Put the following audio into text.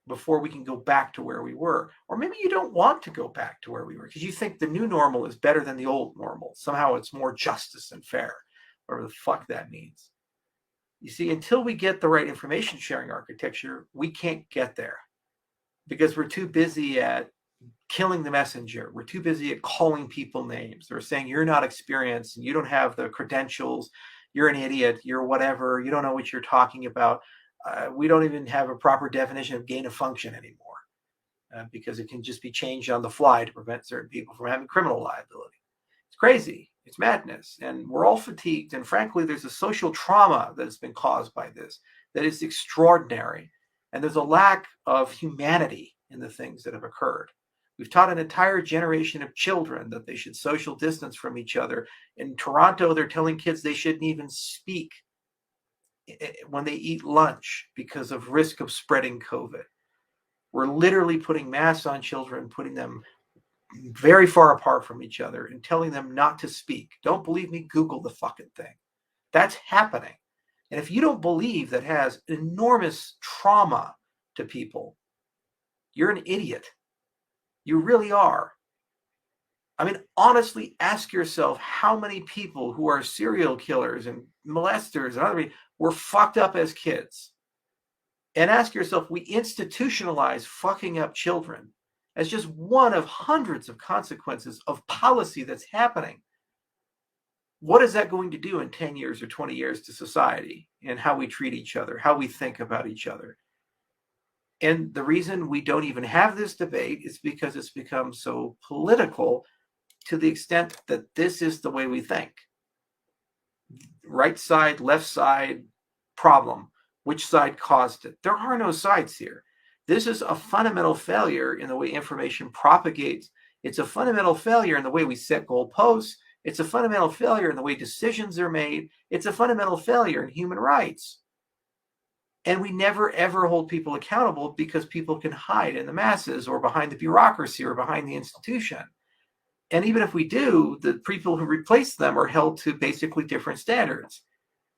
before we can go back to where we were. Or maybe you don't want to go back to where we were because you think the new normal is better than the old normal. Somehow it's more justice and fair, whatever the fuck that means. You see, until we get the right information sharing architecture, we can't get there because we're too busy at killing the messenger. We're too busy at calling people names. They're saying you're not experienced and you don't have the credentials. You're an idiot. You're whatever. You don't know what you're talking about. We don't even have a proper definition of gain of function anymore because it can just be changed on the fly to prevent certain people from having criminal liability. It's crazy. It's madness. And we're all fatigued. And frankly, there's a social trauma that has been caused by this that is extraordinary. And there's a lack of humanity in the things that have occurred. We've taught an entire generation of children that they should social distance from each other. In Toronto, they're telling kids they shouldn't even speak when they eat lunch because of risk of spreading COVID. We're literally putting masks on children, putting them very far apart from each other and telling them not to speak. Don't believe me? Google the fucking thing. That's happening. And if you don't believe that has enormous trauma to people, you're an idiot. You really are. I mean, honestly, ask yourself how many people who are serial killers and molesters and other people were fucked up as kids. And ask yourself, we institutionalize fucking up children as just one of hundreds of consequences of policy that's happening. What is that going to do in 10 years or 20 years to society and how we treat each other, how we think about each other? And the reason we don't even have this debate is because it's become so political to the extent that this is the way we think. Right side, left side, problem. Which side caused it? There are no sides here. This is a fundamental failure in the way information propagates. It's a fundamental failure in the way we set goalposts. It's a fundamental failure in the way decisions are made. It's a fundamental failure in human rights. And we never, ever hold people accountable because people can hide in the masses or behind the bureaucracy or behind the institution. And even if we do, the people who replace them are held to basically different standards.